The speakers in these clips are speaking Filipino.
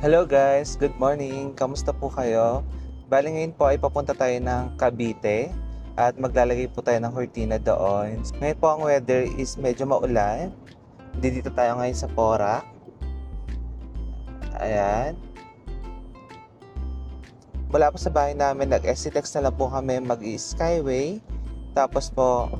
Hello guys, good morning. Kamusta po kayo? Bali ngayon po ay papunta tayo ng Cavite at maglalagay po tayo ng cortina doon. Ngayon po ang weather is medyo maulan. Dito tayo ngayon sa Porac. Ayan. Mula po sa bahay namin, nag-SCTEX na lang po kami mag-Skyway. Tapos po,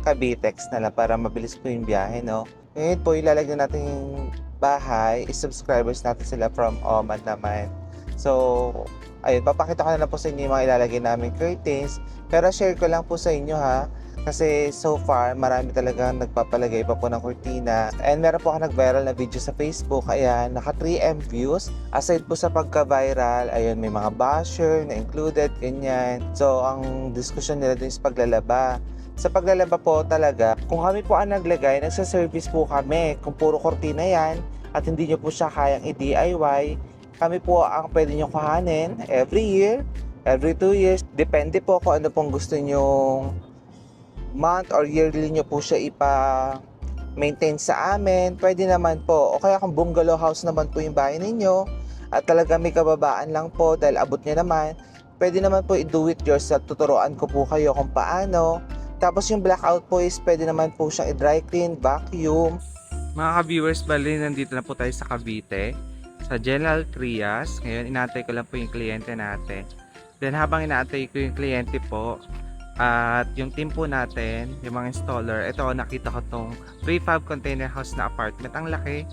Cavitex na lang para mabilis po yung biyahe, no? Ngayon po, ilalagyan natin yung bahay, is-subscribers natin sila from Oman naman. So, ayun, papakita ko na lang po sa inyo yung mga ilalagay namin curtains. Pero share ko lang po sa inyo ha. Kasi so far, marami talagang nagpapalagay pa po ng cortina. And meron po ako nag-viral na video sa Facebook. Ayan, naka 3M views. Aside po sa pagka-viral, ayun, may mga basher na included, ganyan. So, ang diskusyon nila din is paglalaba. Sa paglalaba po talaga, kung kami po ang naglagay, nagsa-service po kami. Kung puro cortina yan at hindi nyo po siya kayang i-DIY, kami po ang pwede nyo kuhanin every year, every 2 years. Depende po kung ano pong gusto nyo month or yearly nyo po siya ipa-maintain sa amin. Pwede naman po. O kaya kung bungalow house naman po yung bahay ninyo at talaga may kababaan lang po dahil abot nyo naman, pwede naman po i-do it yourself. Tuturuan ko po kayo kung paano. Tapos yung blackout po is pwede naman po siyang i-dry clean, vacuum. Mga ka-viewers, bali nandito na po tayo sa Cavite, sa General Trias. Ngayon, inaantay ko lang po yung kliyente natin. Then habang inaantay ko yung kliyente po, at yung team po natin, yung mga installer, ito nakita ko tong prefab container house na apartment. Ang laki.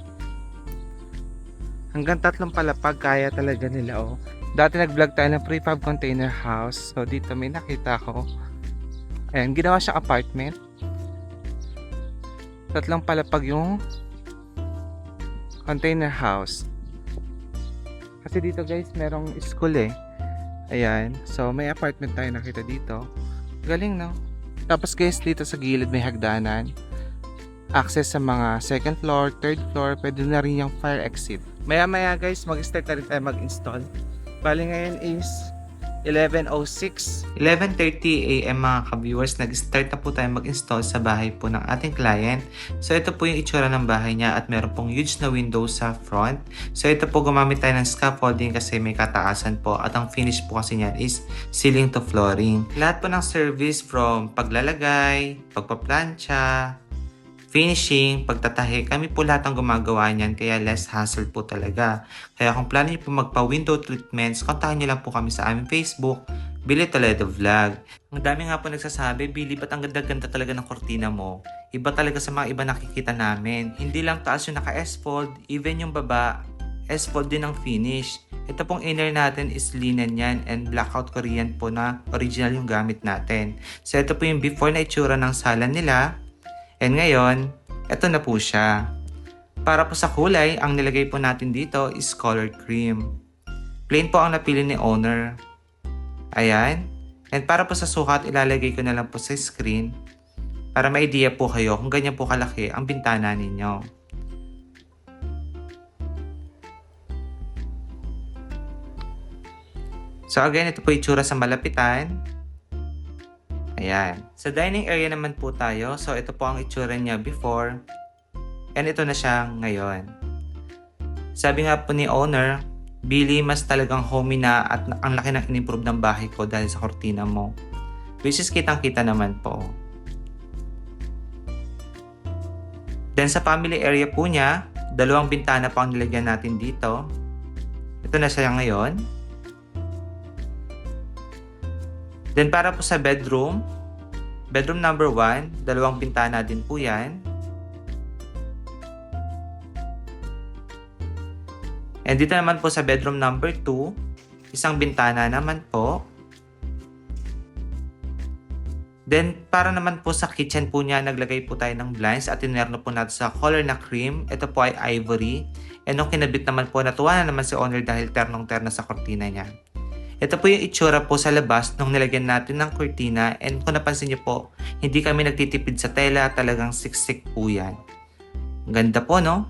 Hanggang 3 palapag kaya talaga nila oh. Dati nag-vlog tayo ng prefab container house. So dito may nakita ko. Ayan, ginawa siyang apartment. 3 palapag yung container house. Kasi dito guys, merong school eh. Ayan, so may apartment tayo nakita dito. Galing no? Tapos guys, dito sa gilid may hagdanan. Access sa mga 2nd floor, 3rd floor, pwede na rin yung fire exit. Maya maya guys, mag-start na rin tayo mag-install. Bali ngayon is 11:06. 11:30 AM mga ka-viewers, nag-start na po tayo mag-install sa bahay po ng ating client. So ito po yung itsura ng bahay niya at meron pong huge na window sa front. So ito po gumamit tayo ng scaffolding kasi may kataasan po at ang finish po kasi niyan is ceiling to flooring. Lahat po ng service from paglalagay, pagpaplansya, finishing, pagtatahi, kami po lahat ang gumagawa niyan kaya less hassle po talaga. Kaya kung plano niyo po magpa-window treatments, kontakin niyo lang po kami sa aming Facebook, Billy Toledo Vlog. Ang dami nga po nagsasabi, Billy, ba't ang ganda-ganda talaga ng kortina mo? Iba talaga sa mga iba nakikita namin. Hindi lang taas yung naka-S-fold, even yung baba, S-fold din ang finish. Ito pong inner natin is linen yan and blackout Korean po na original yung gamit natin. So ito po yung before na itsura ng sala nila. And ngayon, eto na po siya. Para po sa kulay, ang nilagay po natin dito is colored cream. Plain po ang napili ni owner. Ayan. And para po sa sukat, ilalagay ko na lang po sa screen para may idea po kayo kung ganyan po kalaki ang bintana ninyo. So again, ito po itsura sa malapitan. Ayan. Sa dining area naman po tayo. So, ito po ang itsura niya before. And ito na siya ngayon. Sabi nga po ni owner, Billy, mas talagang homey na at ang laki ng in-improve ng bahay ko dahil sa kortina mo. Which is kitang-kita naman po. Then sa family area po niya, 2 bintana po ang nilagyan natin dito. Ito na siya ngayon. Then para po sa bedroom number 1, 2 bintana din po yan. And dito naman po sa bedroom number 2, 1 bintana naman po. Then para naman po sa kitchen po niya, naglagay po tayo ng blinds at tinerno po natin sa color na cream. Ito po ay ivory. And nung kinabit naman po, natuwa na naman si owner dahil ternong-terno sa kortina niya. Ito po yung itsura po sa labas nung nilagyan natin ng cortina and kung napansin niyo po, hindi kami nagtitipid sa tela, talagang siksik po yan. Ganda po, no?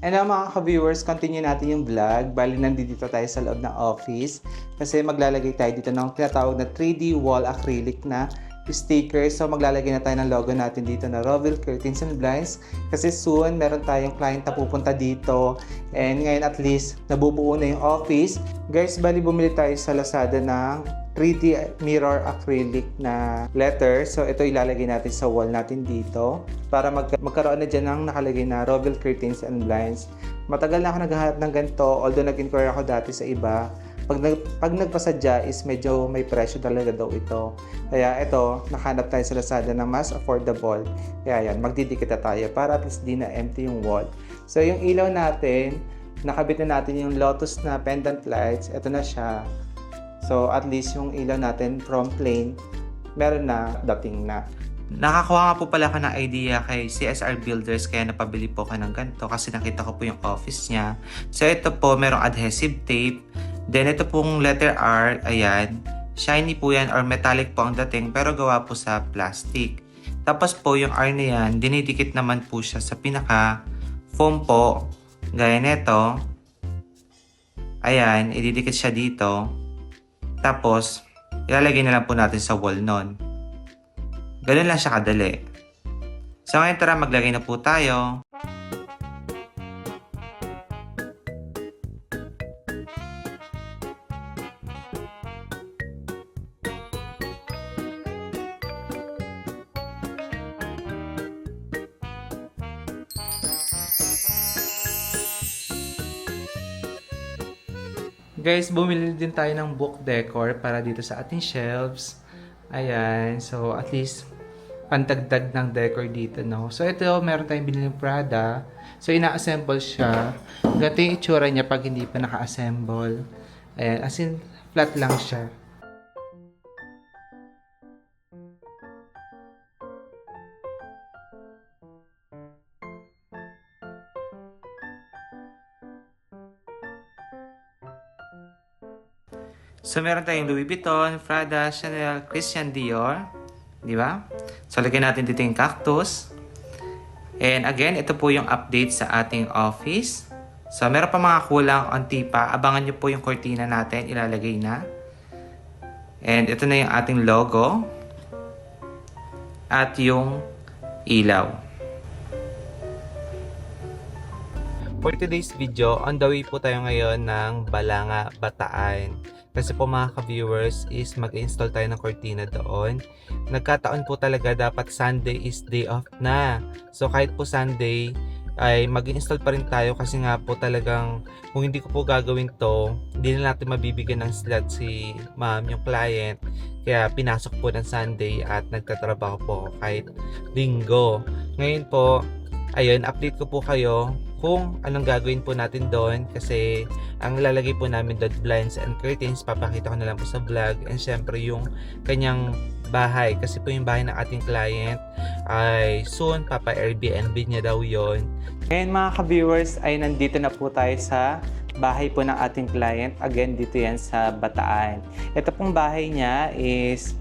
And now mga ka-viewers, continue natin yung vlog. Bali nandito tayo sa loob ng office kasi maglalagay tayo dito ng tinatawag na 3D wall acrylic na sticker. So maglalagay na tayo ng logo natin dito na Roville Curtains and Blinds kasi soon meron tayong client na pupunta dito, and ngayon at least nabubuo na yung office. Guys, bali bumili tayo sa Lazada ng 3D mirror acrylic na letter. So ito ilalagay natin sa wall natin dito para magkaroon na dyan ng nakalagay na Roville Curtains and Blinds. Matagal na ako naghahanap ng ganito, although nag-inquire ako dati sa iba. Pag nagpasadya is medyo may presyo talaga daw ito. Kaya ito, nakahanap tayo sa Lazada na mas affordable. Kaya yan, magdidikit na tayo para at least di na empty yung wall. So yung ilaw natin, nakabit na natin yung Lotus na pendant lights. Ito na siya. So at least yung ilaw natin from plain, meron na, dating na. Nakakuha nga po pala ako ng idea kay CSR Builders kaya napabili po ako ng ganito kasi nakita ko po yung office niya. So ito po, merong adhesive tape. Then ito pong letter R, ayan. Shiny po yan or metallic po ang dating pero gawa po sa plastic. Tapos po yung R na yan, dinidikit naman po siya sa pinaka foam po. Gaya nito. Ayan, ididikit siya dito. Tapos, ilalagay na lang po natin sa wall nun. Ganun lang siya kadali. So ngayon tara, maglagay na po tayo. Guys, bumili din tayo ng book decor para dito sa ating shelves. Ayan, so at least pandagdag ng decor dito, no? So ito, meron tayong binili ng Prada. So ina-assemble siya. Ganito yung itsura niya pag hindi pa naka-assemble. Ayan, as in, flat lang siya. So, meron tayong Louis Vuitton, Prada, Chanel, Christian Dior. Di ba? So, lagyan natin dito yung cactus. And again, ito po yung update sa ating office. So, meron pa mga kulang onti pa. Abangan nyo po yung cortina natin. Ilalagay na. And ito na yung ating logo. At yung ilaw. For today's video, on the way po tayo ngayon ng Balanga, Bataan. Kasi po mga ka-viewers is mag-install tayo ng cortina doon. Nagkataon po talaga dapat Sunday is day off na. So kahit po Sunday ay mag-install pa rin tayo kasi nga po talagang kung hindi ko po gagawin to, hindi na natin mabibigyan ng slot si ma'am, yung client. Kaya pinasok po ng Sunday at nagtatrabaho po kahit linggo. Ngayon po, ayun, update ko po kayo kung anong gagawin po natin doon kasi ang lalagay po namin doon blinds and curtains, papakita ko na lang po sa vlog, and syempre yung kanyang bahay kasi po yung bahay ng ating client ay soon papa-Airbnb niya daw yon. Ngayon mga ka-viewers ay nandito na po tayo sa bahay po ng ating client. Again, dito yan sa Bataan. Ito pong bahay niya is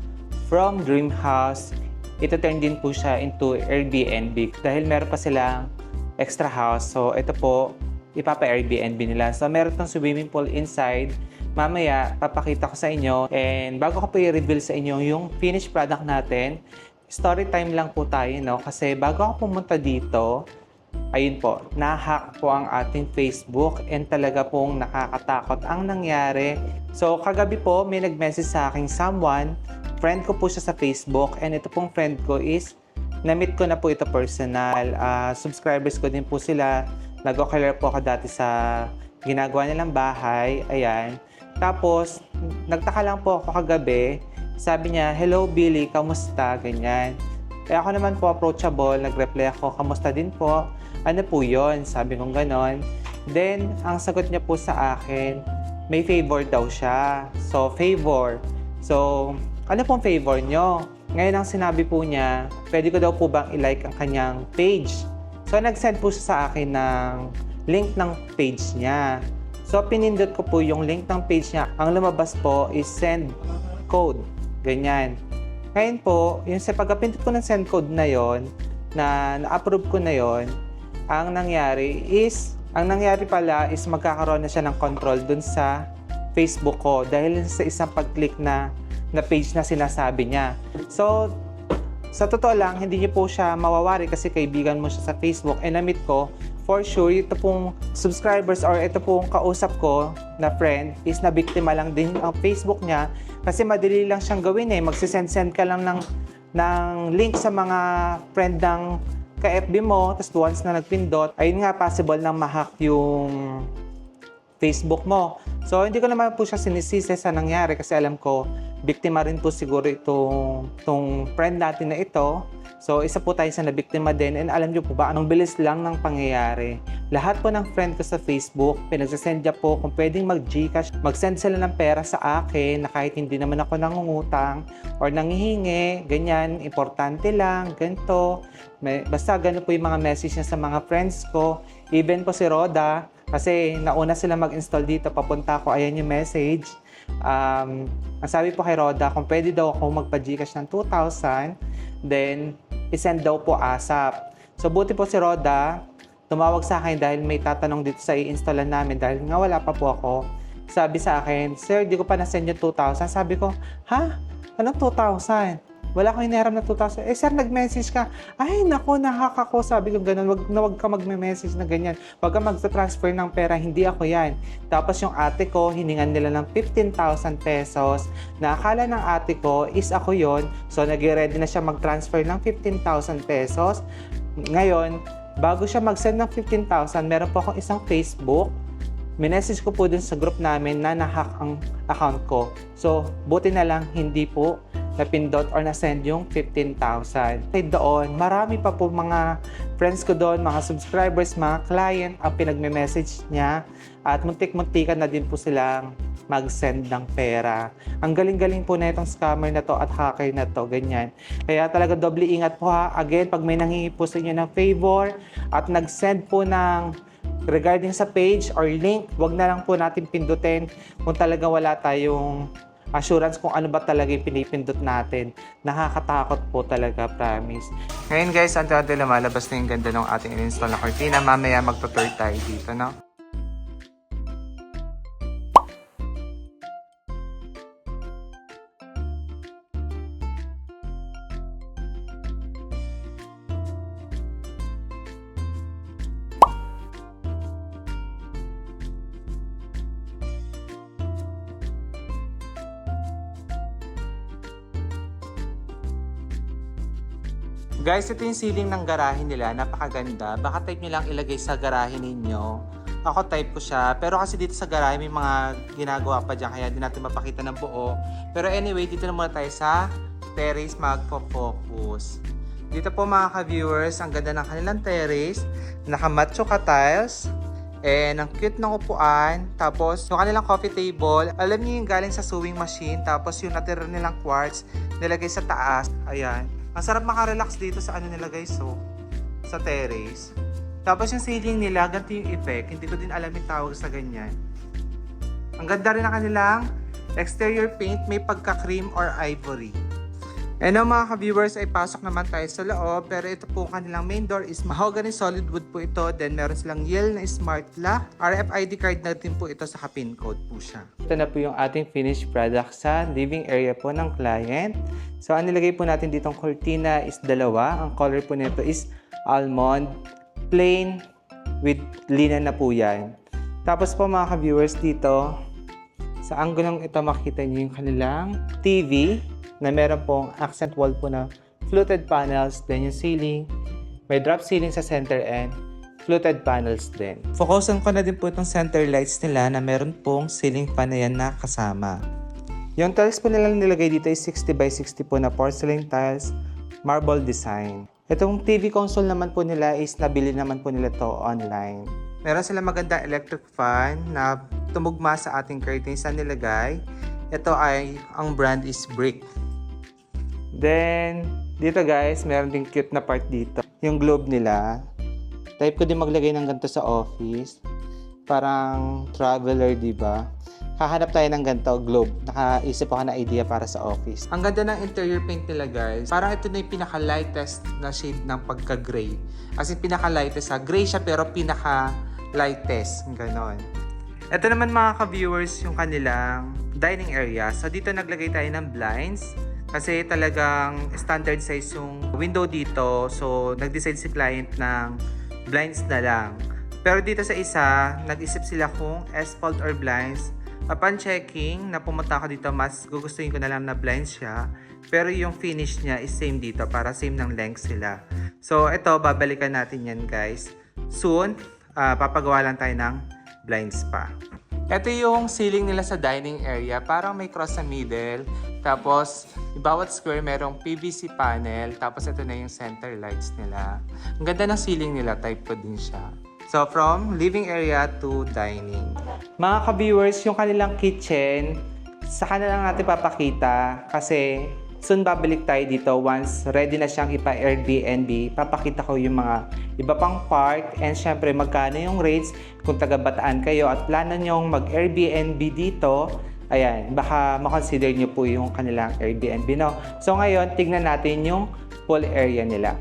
from dream house. Ito turn din po siya into Airbnb dahil meron pa silang extra house. So, ito po, ipapa-Airbnb nila. So, meron tong swimming pool inside. Mamaya, papakita ko sa inyo. And bago ko po i-reveal sa inyo yung finished product natin, story time lang po tayo, no? Kasi bago ako pumunta dito, ayun po, na-hack po ang ating Facebook and talaga pong nakakatakot ang nangyari. So, kagabi po, may nag-message sa aking someone. Friend ko po siya sa Facebook, and ito pong friend ko is na-meet ko na po ito personal. Subscribers ko din po sila. Nag-o-color po ako dati sa ginagawa nilang bahay. Ayan. Tapos, nagtaka lang po ako kagabi. Sabi niya, "Hello Billy, kamusta?" Ganyan. Kaya ako naman po approachable. Nag-reply ako, "Kamusta din po?" "Ano po yon?" Sabi kong ganon. Then, ang sagot niya po sa akin, may favor daw siya. So, favor. So, ano pong favor nyo? Ngayon ang sinabi po niya, pwede ko daw po bang i-like ang kanyang page? So, nag-send po siya sa akin ng link ng page niya. So, pinindot ko po yung link ng page niya. Ang lumabas po is send code. Ganyan. Ngayon po, yung sa pagkapindot ko ng send code na yon, na na-approve ko na yon, ang nangyari pala is magkakaroon na siya ng control dun sa Facebook ko dahil sa isang pag-click na page na sinasabi niya. So, sa totoo lang, hindi niyo po siya mawawari kasi kaibigan mo siya sa Facebook. And na-meet ko, for sure, ito pong subscribers or ito pong kausap ko na friend is na biktima lang din ang Facebook niya kasi madali lang siyang gawin eh. Magsisend-send ka lang ng link sa mga friend ng ka-FB mo, tapos once na nagpindot, ayun nga, possible na ma-hack yung Facebook mo. So, hindi ko naman po siya sinisisi sa nangyari kasi alam ko, biktima rin po siguro itong friend natin na ito. So, isa po tayo sa nabiktima din. And alam niyo po ba, anong bilis lang ng pangyayari. Lahat po ng friend ko sa Facebook, pinagsasend niya po kung pwedeng mag-Gcash, mag-send sila ng pera sa akin na kahit hindi naman ako nangungutang or nangihingi, ganyan, importante lang, ganito. Basta ganito po yung mga message niya sa mga friends ko. Even po si Roda, kasi nauna sila mag-install dito, papunta ako, ayan yung message. Ang sabi po kay Roda, kung pwede daw ako magpa-Gcash ng 2,000, then isend daw po ASAP. So buti po si Roda, tumawag sa akin dahil may tatanong dito sa i-installan namin dahil nga wala pa po ako. Sabi sa akin, "Sir, di ko pa na-send yung 2,000." Sabi ko, "Ha? Anong 2,000? Wala akong hiniram na 2,000. Eh, sir, nag-message ka." "Ay, naku, nahak ako." Sabi ko ganun, wag ka mag-message na ganyan. Wag ka mag-transfer ng pera, hindi ako yan. Tapos yung ate ko, hiningan nila ng 15,000 pesos. Na akala ng ate ko is ako yon. So, nag-ready na siya mag-transfer ng 15,000 pesos. Ngayon, bago siya mag-send ng 15,000, meron po akong isang Facebook. Minessage ko po dun sa group namin na nahack ang account ko. So, buti na lang hindi po napindot or na-send yung 15,000. Kahit doon, marami pa po mga friends ko doon, mga subscribers, mga client ang pinagme-message niya at muntik-muntikan na din po silang mag-send ng pera. Ang galing-galing po na itong scammer na to at hacker na to, ganyan. Kaya talaga doble ingat po ha. Again, pag may nanghingi po sa inyo ng favor at nag-send po ng regarding sa page or link, wag na lang po natin pindutin kung talaga wala tayong assurance kung ano ba talaga yung pinipindot natin. Nakakatakot po talaga, promise. Ngayon guys, until lumalabas na yung ganda ng ating in-install na cortina. Mamaya magtutur tayo dito, no? Guys, ito yung ceiling ng garahe nila. Napakaganda. Baka type nyo lang ilagay sa garahe ninyo. Ako type ko siya. Pero kasi dito sa garahe may mga ginagawa pa dyan. Kaya di natin mapakita ng buo. Pero anyway, dito na muna tayo sa terrace magpo-focus. Dito po mga ka-viewers, ang ganda ng kanilang terrace. Naka-matsuka tiles. And ang cute ng upuan. Tapos yung kanilang coffee table. Alam niyo yung galing sa sewing machine. Tapos yung natira nilang quartz nilagay sa taas. Ayan. Ang sarap makarelax dito sa ano nila guys, so sa terrace. Tapos yung ceiling nila, ganito yung effect. Hindi ko din alam yung tawag sa ganyan. Ang ganda rin ang kanilang exterior paint, may pagka-cream or ivory. And now mga ka-viewers ay pasok naman tayo sa loob. Pero ito po kanilang main door is mahogany solid wood po ito. Then meron silang Yale na smart lock. RFID card na din po ito sa pin code po siya. Ito na po yung ating finished product sa living area po ng client. So ang nilagay po natin ditong cortina is dalawa. Ang color po nito is almond. Plain with linen na po yan. Tapos po mga ka-viewers dito, sa anggulong ito makikita niyo yung kanilang TV. Na meron pong accent wall po na fluted panels, then yung ceiling, may drop ceiling sa center and fluted panels din. Focusan ko na din po itong center lights nila na meron pong ceiling fan na yan na kasama. Yung tiles po nila nilagay dito is 60 by 60 po na porcelain tiles, marble design. Itong TV console naman po nila is nabili naman po nila to online. Meron sila maganda electric fan na tumugma sa ating curtains na nilagay. Ito ay, ang brand is Brick. Then, dito guys, meron din cute na part dito. Yung globe nila. Type ko din maglagay ng ganito sa office. Parang traveler, diba? Hahanap tayo ng ganito, globe. Nakaisip ako na idea para sa office. Ang ganda ng interior paint nila guys. Parang ito na yung pinaka-lightest na shade ng pagka-gray. As in, pinaka-lightest ha. Gray siya pero pinaka-lightest. Ganon. Ito naman mga ka-viewers yung kanilang dining area. So dito naglagay tayo ng blinds. Kasi talagang standard size yung window dito. So, nag-decide si client ng blinds na lang. Pero dito sa isa, nag-isip sila kung asphalt or blinds. Upon checking, na pumunta ako dito, mas gugustuhin ko na lang na blinds siya. Pero yung finish niya is same dito, para same ng length sila. So, ito, babalikan natin yan guys. Soon, papagawa lang tayo ng blinds pa. Ito yung ceiling nila sa dining area. Parang may cross sa middle. Tapos, bawat square merong PVC panel. Tapos, ito na yung center lights nila. Ang ganda ng ceiling nila. Type ko din siya. So, from living area to dining. Mga ka-viewers, yung kanilang kitchen, saka na lang natin papakita. Kasi, soon babalik tayo dito once ready na siyang ipa-Airbnb. Papakita ko yung mga iba pang part and syempre magkano yung rates kung taga-Bataan kayo at plano nyong mag-Airbnb dito. Ayan, baka makonsider nyo po yung kanilang Airbnb, no? So ngayon, tignan natin yung pool area nila.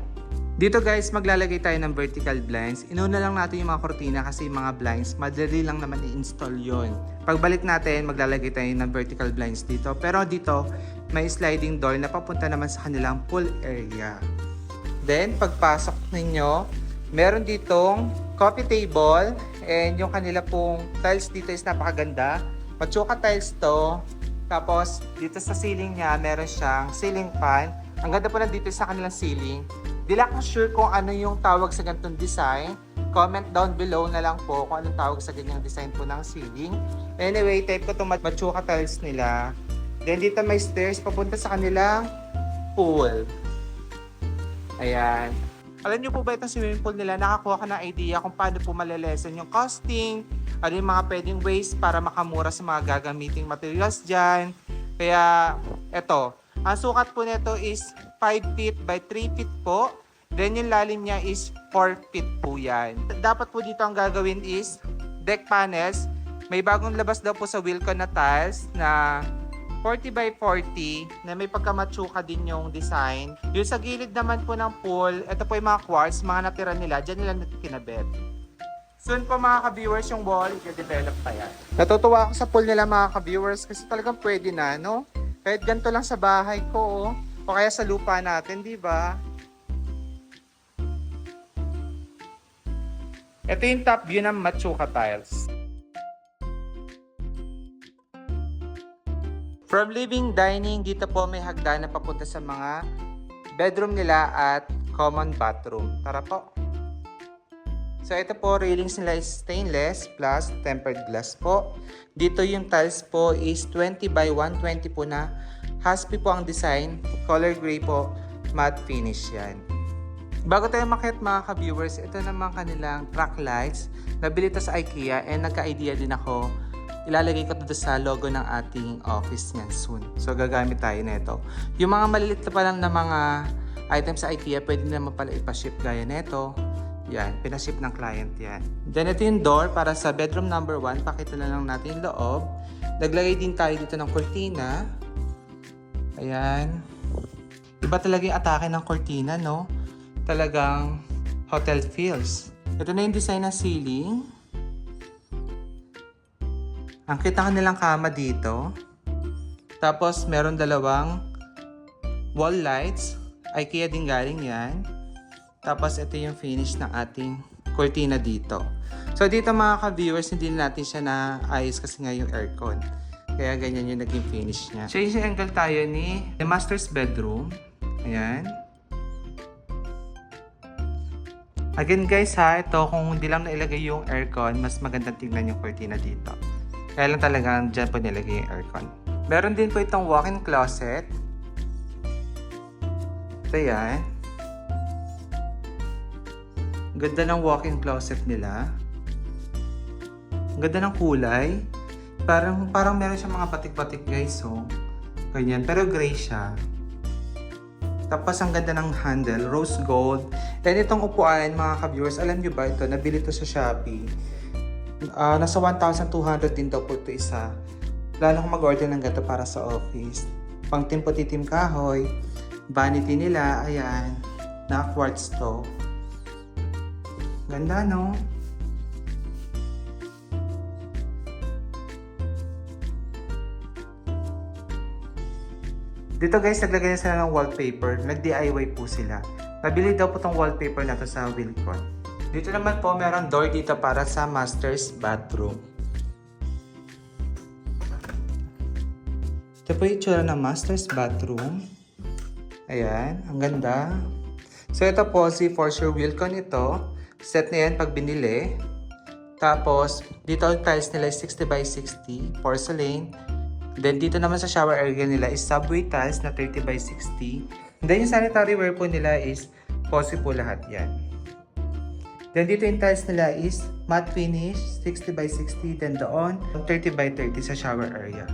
Dito guys, maglalagay tayo ng vertical blinds. Inuna lang natin yung mga kortina kasi yung mga blinds, madali lang naman i-install yun. Pagbalik natin, maglalagay tayo ng vertical blinds dito. Pero dito, may sliding door na papunta naman sa kanilang pool area. Then, pagpasok ninyo, meron ditong coffee table and yung kanila pong tiles dito is napakaganda. Machuka tiles to. Tapos, dito sa ceiling niya, meron siyang ceiling fan. Ang ganda po nandito sa kanilang ceiling. Di lang ako sure kung ano yung tawag sa ganitong design. Comment down below na lang po kung anong tawag sa ganyang design po ng ceiling. Anyway, type ko itong machuka tiles nila. Then dito may stairs papunta sa kanilang pool. Ayan. Alam niyo po ba itong swimming pool nila? Nakakuha ka ng idea kung paano po malelesen yung costing. Ano yung mga pwedeng ways para makamura sa mga gagamiting materials dyan. Kaya, eto. Ang sukat po nito is 5 feet by 3 feet po. Then yung lalim niya is 4 feet po yan. Dapat po dito ang gagawin is deck panels. May bagong labas daw po sa Wilcon na tiles na 40 by 40 na may pagkamatsuka din yung design. Yung sa gilid naman po ng pool, ito po yung mga quartz, mga natira nila, dyan nila kinabit. Soon po mga ka-viewers, yung wall, i-develop pa yan. Natutuwa ako sa pool nila mga ka-viewers kasi talagang pwede na, no? Kahit ganito lang sa bahay ko, o kaya sa lupa natin, di ba? Ito yung top view ng Machuca tiles. From living dining, dito po may hagdan na papunta sa mga bedroom nila at common bathroom. Tara po. So ito po, railings nila is stainless plus tempered glass po. Dito yung tiles po is 20 by 120 po na Haspi po ang design. Color gray po, matte finish yan. Bago tayo makit mga ka-viewers, ito naman kanilang track lights. Nabili ito sa IKEA and nagka-idea din ako. Ilalagay ko ito sa logo ng ating office niyan soon. So gagamit tayo nito. Yung mga malilit pa lang na mga items sa IKEA, pwede naman pala ipaship gaya nito. Yan, pinaship ng client yan. Then ito yung door para sa bedroom number 1. Pakita na lang natin yung loob. Naglagay din tayo dito ng cortina. Ayan. Iba talaga yung atake ng cortina, no? Talagang hotel feels. Ito na yung design ng ceiling. Ang kita nilang kama dito. Tapos meron dalawang wall lights. IKEA din galing yan. Tapos ito yung finish ng ating cortina dito. So dito mga ka-viewers, hindi natin siya naayos kasi nga yung aircon. Kaya ganyan yung naging finish niya. Change angle tayo ni the master's bedroom. Ayan. Again guys ha, ito kung hindi lang nailagay yung aircon, mas magandang tingnan yung cortina dito. Kaya lang talagang dyan po nilagay yung aircon. Meron din po itong walk-in closet. Ito yan. Ganda ng walk-in closet nila. Ganda ng kulay. Parang meron siyang mga batik-batik guys, so. Ganyan, pero gray siya. Tapos ang ganda ng handle, rose gold. And itong upuan, mga ka-viewers, alam nyo ba ito? Nabili ito sa Shopee. Nasa 1,200 din daw po ito isa. Lalo kung mag-order ng ganito para sa office. Pang timpo-titim kahoy. Vanity nila, ayan. Na-quartz to. Ganda, no? Dito guys, naglagay na sila ng wallpaper. Nag-DIY po sila. Nabili daw po tong wallpaper na to sa Wilcon. Dito naman po, meron door dito para sa master's bathroom. Ito po yung itsura ng master's bathroom. Ayan, ang ganda. So ito po, si For Sure Wilcon ito. Set na yan pag binili. Tapos, dito ang tiles nila is 60 by 60, porcelain. Then dito naman sa shower area nila is subway tiles na 30 by 60. Then yung sanitary ware po nila is posi po lahat yan. Then dito yung tiles nila is matte finish 60 by 60. Then doon 30 by 30 sa shower area.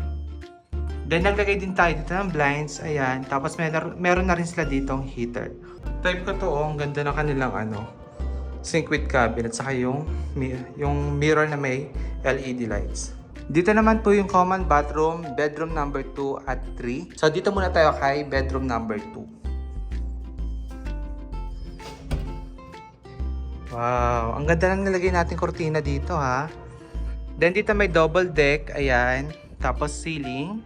Then naglagay din tayo dito ng blinds. Ayan. Tapos meron na rin sila ditong heater. Type ko to, ang ganda ng kanilang sink with cabinet. Saka yung mirror na may LED lights. Dito naman po yung common bathroom, bedroom number 2 at 3. So dito muna tayo kay bedroom number 2. Wow, ang ganda lang nilagay natin kortina dito ha. Then dito may double deck, ayan. Tapos ceiling.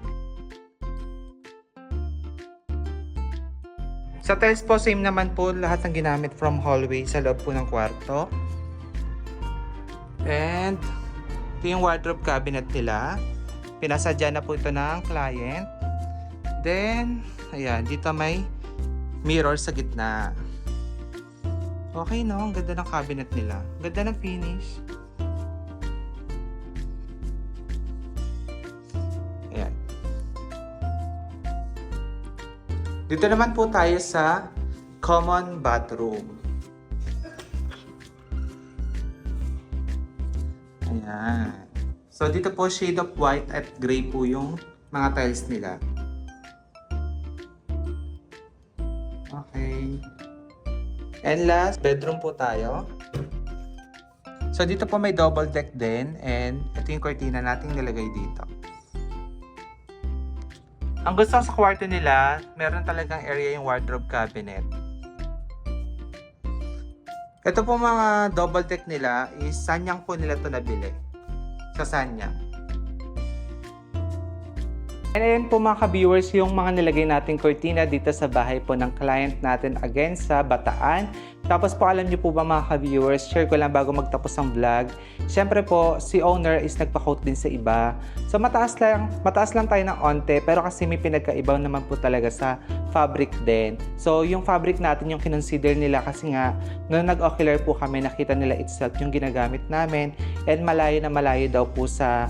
Sa tiles po, same naman po lahat ng ginamit from hallway sa loob po ng kwarto. And ito yung wardrobe cabinet nila. Pinasadya na po ito ng client. Then, ayan, dito may mirror sa gitna. Okay no, ang ganda ng cabinet nila. Ganda ng finish. Ayan. Dito naman po tayo sa common bathroom. Ayan. So dito po shade of white at gray po yung mga tiles nila. Okay. And last, bedroom po tayo. So dito po may double deck din and ito yung cortina nating nilagay dito. Ang gusto ko sa kwarto nila, meron talagang area yung wardrobe cabinet. Ito po mga double deck nila is Sanyang po nila ito nabili. Sa Sanyang. And ayan po mga ka-viewers yung mga nilagay nating cortina dito sa bahay po ng client natin again sa Bataan. Tapos po alam niyo po ba mga ka-viewers, share ko lang bago magtapos ang vlog. Siyempre po si owner is nagpa-quote din sa iba. So mataas lang tayo ng onte pero kasi may pinagkaibaw naman po talaga sa fabric din. So yung fabric natin yung kinonsider nila kasi nga nung nag-ocular po kami nakita nila itself yung ginagamit namin and malayo na malayo daw po sa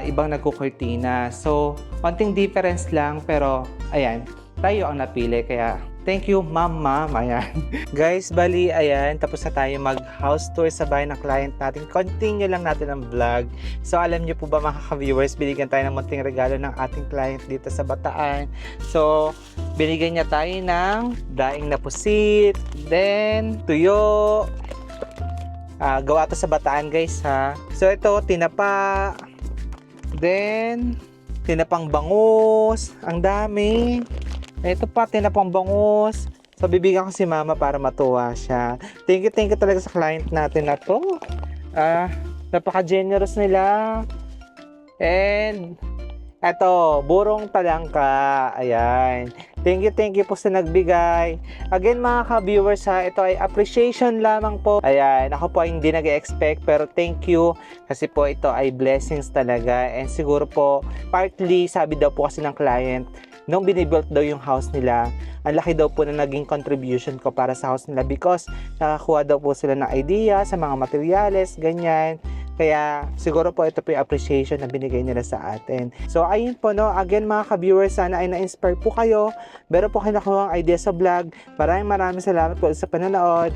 ibang nagkukurtina. So, konting difference lang pero ayan, tayo ang napili kaya thank you ma'am. Ayan. Guys, bali ayan, tapos na tayo mag-house tour sa bahay ng client natin. Continue lang natin ang vlog. So, alam niyo po ba mga ka-viewers, binigyan tayo ng munting regalo ng ating client dito sa Bataan. So, binigyan niya tayo ng daing na pusit, then tuyo. Gawa to sa Bataan guys ha. So, ito tinapa. Then, tinapang bangus. Ang dami. Ito pa, tinapang bangus. So, bibigyan ko si mama para matuwa siya. Thank you talaga sa client natin na to. Napaka-generous nila. And, eto, burong talangka. Ayan. Thank you po sa nagbigay. Again mga ka-viewers ha, ito ay appreciation lamang po. Ayan, ako po ay hindi nag-expect pero thank you kasi po ito ay blessings talaga. And siguro po, partly sabi daw po kasi ng client, nung binibuilt daw yung house nila, ang laki daw po na naging contribution ko para sa house nila because nakakuha daw po sila ng idea sa mga materyales, ganyan. Kaya siguro po ito po yung appreciation na binigay nila sa atin. So ayun po no, again mga ka-viewers, sana ay na-inspire po kayo. Meron po kayo nakuha ang idea sa vlog. Maraming salamat po sa panonood.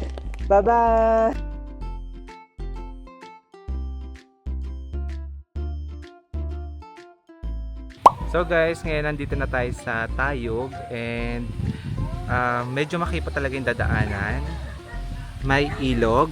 Bye-bye! So guys, ngayon nandito na tayo sa Tayog and medyo makipa talaga yung dadaanan. May ilog.